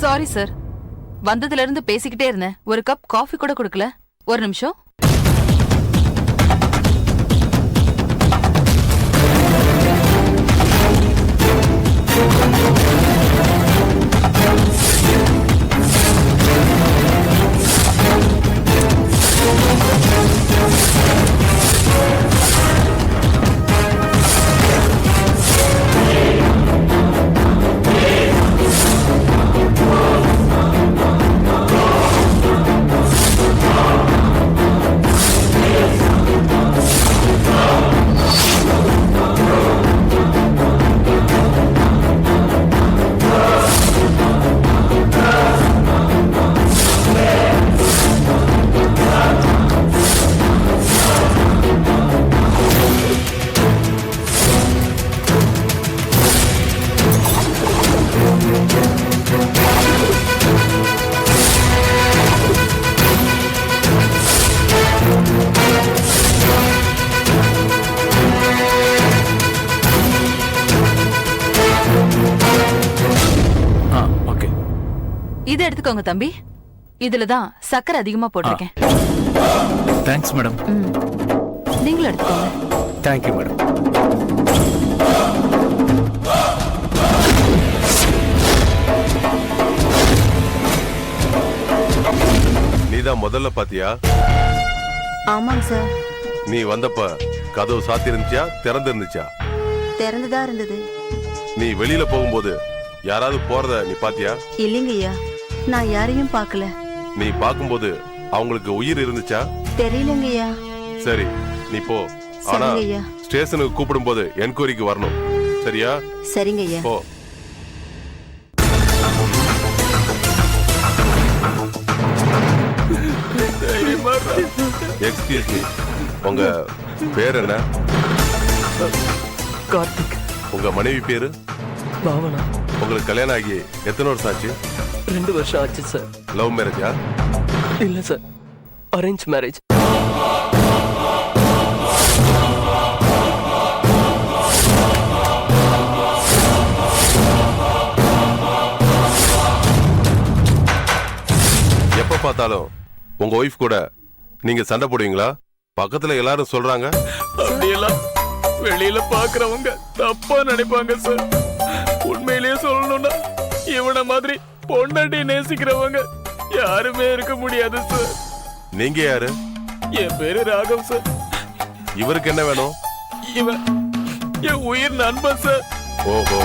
Sorry sir, வந்ததுல இருந்து பேசிக்கிட்டே இருந்தேன். ஒரு கப் காஃபி கூட கொடுக்கல. ஒரு நிமிஷம். இதை எடுத்துக்கோங்க தம்பி. இதுலதான் சக்கரை அதிகமா போட்டிருக்கேன். Thanks madam. நீங்களும் எடுத்துக்கோங்க. Thank you madam. நீதான் முதல்ல பாத்தியா? ஆமாங்க சார். நீ வந்தப்ப கதவு சாத்தி இருந்துச்சா திறந்து இருந்துச்சா? திறந்துதான் இருந்தது. நீ வெளியில போகும்போது யாராவது போறத நீ பாத்தியா? இல்லைங்க ஐயா, நான் யாரையும் பார்க்கல. நீ பாக்கும்போது அவங்களுக்கு உயிர் இருந்துச்சா? தெரியலங்க ஐயா. சரி, நீ போ. ஆனா சரிங்க ஐயா. ஸ்டேஷனுக்கு கூப்பிடும் போது என்கொயரிக்கு வரணும். சரியா? சரிங்க ஐயா. போ. எக்ஸ்கியூஸ் மீ, உங்க பேர் என்ன? கார்த்திக். உங்க மனைவி பேரு? பாவனா. உங்களுக்கு கல்யாணம் ஆகி எத்தனை வருஷம் ஆச்சு? 2 வருஷம் ஆச்சு சார். லவ் மேரேஜா? இல்ல சார், அரேஞ்ச் மேரேஜ். எப்ப பார்த்தாலும் உங்க ஒய்ஃப் கூட நீங்க சண்டை போடுவீங்களா? பக்கத்துல எல்லாரும் சொல்றாங்க. அப்படியெல்லாம் வெளியில பாக்குறவங்க தப்பா நினைப்பாங்க சார். உண்மையிலேயே சொல்லணும்னா இவனை மாதிரி பொண்டாட்டி நேசிக்கிறவங்க யாருமே இருக்க முடியாது சார். நீங்க யாரு? என் பேரு ராகவ் சார். இவருக்கு என்ன வேணும்? இவன் என் உயிர் நண்பன் சார். ஓஹோ.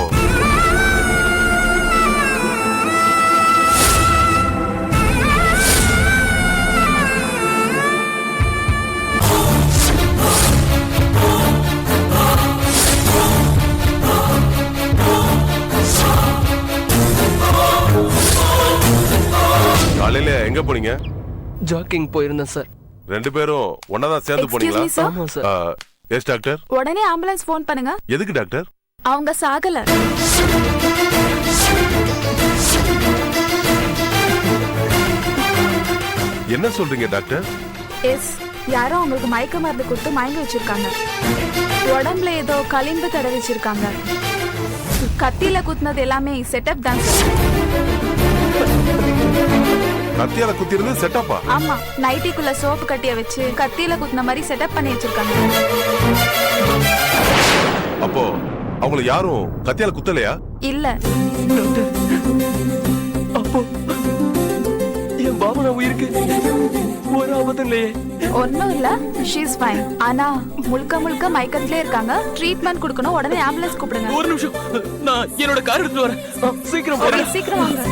காலையில எங்க போனீங்க? ஜாக்கிங் போயிருந்தேன் சார். 2 பேரும் ஒன்னாதான் சேர்ந்து போனீங்களா? ஆமா சார். Yes doctor. உடனே ஆம்புலன்ஸ் போன் பண்ணுங்க. எதுக்கு டாக்டர்? அவங்க சாகல. என்ன சொல்றீங்க டாக்டர்? எஸ், யாரோ அவங்களுக்கு மயக்க மருந்து கொடுத்து மயங்க வச்சிருக்காங்க. உடம்புல ஏதோ களிம்பு தடவி வச்சிருக்காங்க. கத்தியில குத்துனது எல்லாமே செட்டப் தான் சார். கத்தியால குத்திருந்து செட்டப்பா? ஆமா, நைட்டிக்குள்ள சோப்பு கட்டிய வச்சு கத்தியில குத்துன மாதிரி செட்டப் பண்ணி வச்சிருக்காங்க. அப்போ அவங்கள யாரும் கத்தியால குத்தலையா? இல்ல. அப்போ என் பாவனா உயிருக்கு ஒரு ஆபத்தும் இல்லையே? ஒன்னும் இல்ல, ஷீ இஸ் ஃபைன். ஆனா முழுக்க முழுக்க மயக்கத்திலே இருக்காங்க. ட்ரீட்மெண்ட் கொடுக்கணும். உடனே ஆம்புலன்ஸ் கூப்பிடுங்க. ஒரு நிமிஷம், நான் என்னோட கார் எடுத்து வரேன். சீக்கிரம் ஓகே, வரேன். சீக்கிரம் வாங்க.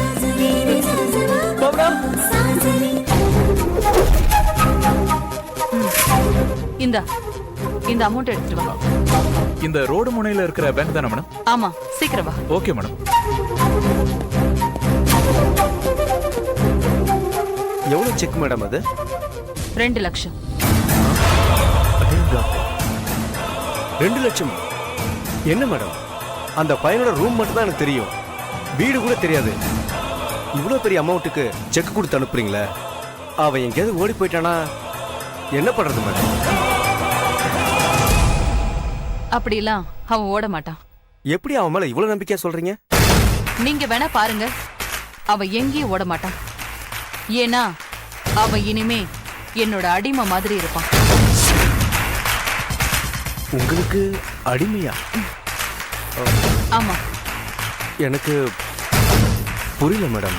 பாவனா. இந்த அமௌண்ட் எடுத்துட்டு வா. இந்த ரோடு முனையில இருக்கிற பேங்க் தானே மேடம்? ஆமா, சீக்கிரம் வா. Okay madam. எவ்வளவு செக் மேடம் அது? 2 லட்சம். 2 லட்சம்? என்ன மேடம், அந்த பையனோட ரூம் மட்டும் தான் எனக்கு தெரியும், வீடு கூட தெரியாது. இவ்வளவு பெரிய அமௌண்ட்டுக்கு செக் கொடுத்து அனுப்புறீங்களே, அவன் எங்கேயாவது ஓடி போயிட்டானா என்ன பண்றது மேடம்? அப்படிலாம் அவன் ஓட மாட்டான். எப்படி அவன் மேல இவ்வளவு நம்பிக்கையா சொல்றீங்க? நீங்க வேணா பாருங்க, அவ எங்கேயும் ஓட மாட்டான். ஏன்னா அவன் இனிமே என்னோட அடிமை மாதிரி இருப்பான். உங்களுக்கு அடிமையா? ஆமா, எனக்கு புரியல மேடம்.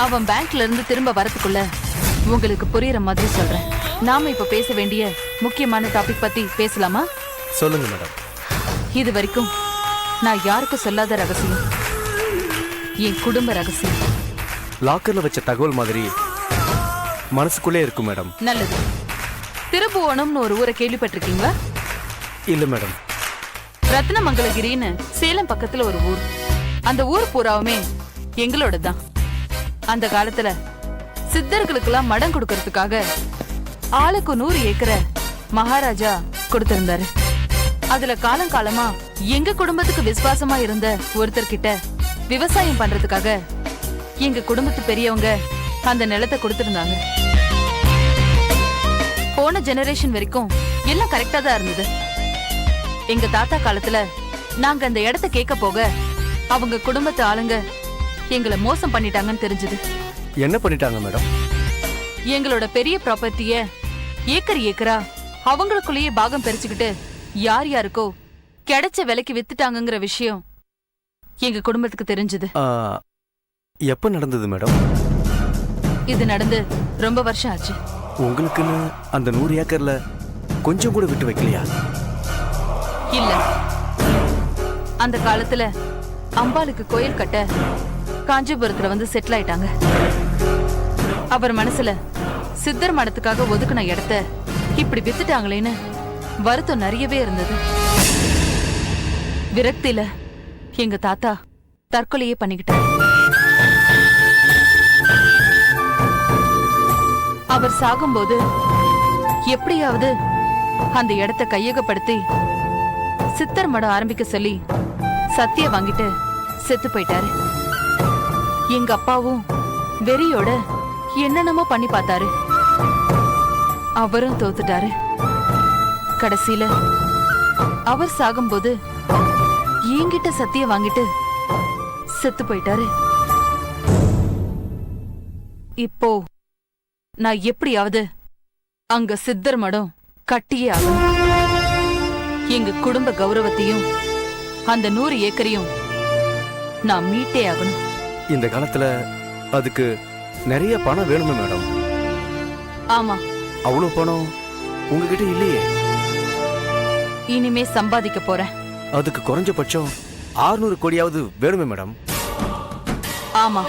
அவன் பேங்க்ல இருந்து திரும்ப வரதுக்குள்ள உங்களுக்கு புரியுற மாதிரி சொல்றேன். நாம இப்ப பேச வேண்டிய முக்கியமான டாபிக் பத்தி பேசலாமா? சொல்லுங்க மேடம். இது வரைக்கும் நான் யாருக்கும் சொல்லாத ரகசியம், என் குடும்ப ரகசியம். லாக்கர்ல வச்ச தகவல் மாதிரி மனசுக்குள்ளே இருக்கும் மேடம். நல்லது. திருப்புவனம்னு ஒரு ஊரை கேள்விப்பட்டிருக்கீங்களா? இல்ல மேடம். ரத்னமங்கலகிரின்னு சேலம் பக்கத்துல ஒரு ஊர். அந்த ஊர் பூராவுமே எங்களோட தான். அந்த காலத்துல சித்தர்களுக்கெல்லாம் மடம் கொடுக்கறதுக்காக ஆளுக்கு 100 ஏக்கரை மகாராஜா கொடுத்திருந்தாரு. அதுல காலங்காலமா எங்க குடும்பத்துக்கு விசுவாசமா இருந்த ஒருத்தர்கிட்ட விவசாயம் பண்றதுக்காக எங்க குடும்பத்து பெரியவங்க அந்த நிலத்தை கொடுத்திருந்தாங்க. போன ஜெனரேஷன் வரைக்கும் எல்லாம் கரெக்டா தான் இருந்தது. எங்க தாத்தா காலத்துல நாங்க அந்த இடத்த கேட்க போக அவங்க குடும்பத்து ஆளுங்க எங்களை மோசம் பண்ணிட்டாங்கன்னு தெரிஞ்சது. என்ன பண்ணிட்டாங்க மேடம்? எங்களோட பெரிய ப்ராப்பர்ட்டிய ஏக்கர் ஏக்கரா அவங்களுக்குள்ளேயே பாகம் பிரிச்சுக்கிட்டு யார் யாருக்கோ கிடைச்ச விலைக்கு வித்துட்டாங்கங்கிற விஷயம் எங்க குடும்பத்துக்கு தெரிஞ்சது. எப்ப நடந்தது மேடம்? இது நடந்து ரொம்ப வருஷம் ஆச்சு. உங்களுக்குன்னு அந்த 100 ஏக்கர்ல கொஞ்சம் கூட விட்டு வைக்கலையா? இல்ல, அந்த காலத்துல அம்பாளுக்கு கோயில் கட்ட காஞ்சிபுரத்துல வந்து செட்டில் ஆயிட்டாங்க. அவர் மனசுல சித்தர் மடத்துக்காக ஒதுக்குன இடத்த இப்படி வித்துட்டாங்களேன்னு வருத்தம் நிறையவே இருந்தது. விரக்தியில எங்க தாத்தா தற்கொலையே பண்ணிக்கிட்டார். அவர் சாகும்போது எப்படியாவது அந்த இடத்தை கையகப்படுத்தி சித்தர் மடம் ஆரம்பிக்க சொல்லி சத்திய வாங்கிட்டு செத்து போயிட்டாரு. எங்க அப்பாவும் வெறியோட என்னென்னமோ பண்ணி பார்த்தாரு. அவரும் தோத்துட்டாரு. கடைசியில அவர் சாகும்போது என்கிட்ட சத்திய வாங்கிட்டு செத்து போயிட்டாரு. இப்போ நான் எப்படியாவது அங்க சித்தர் மடம் கட்டியே ஆகணும். எங்க குடும்ப கௌரவத்தையும் அந்த 100 ஏக்கரையும் நான் மீட்டே ஆகணும். இந்த காலத்துல அதுக்கு நிறைய பணம் வேணுமே மேடம். ஆமா, அவ்வளவு பணம் உங்ககிட்ட இல்லையே. இனிமே சம்பாதிக்க போறேன். அதுக்கு குறைஞ்சபட்சம் 600 கோடியாவது வேணுமே மேடம். ஆமா,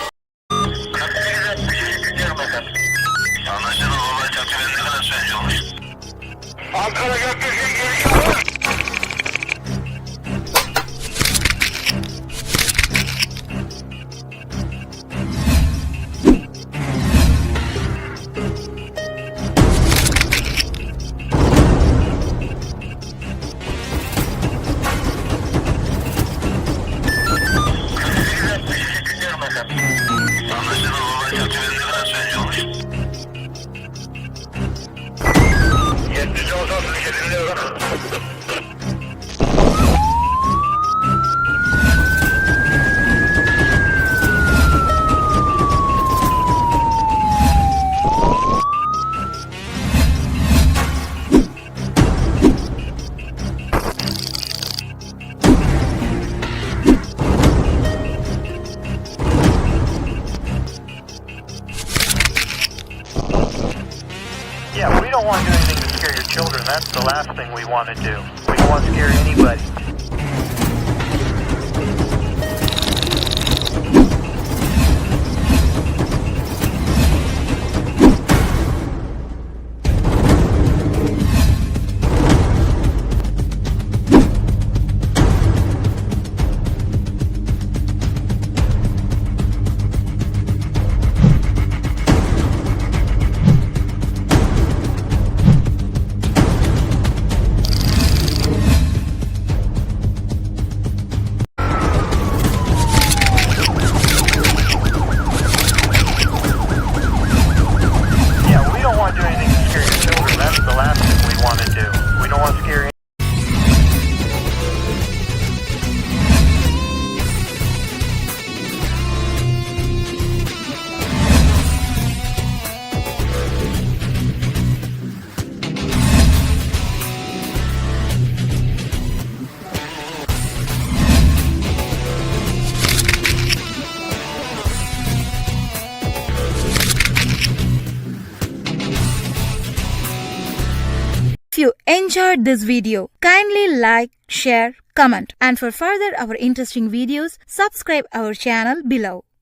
Yeah, we don't want to do anything to scare your children. That's the last thing we want to do. We don't want to scare anybody. you enjoyed this video, kindly like, share, comment, and for further our interesting videos, subscribe our channel below.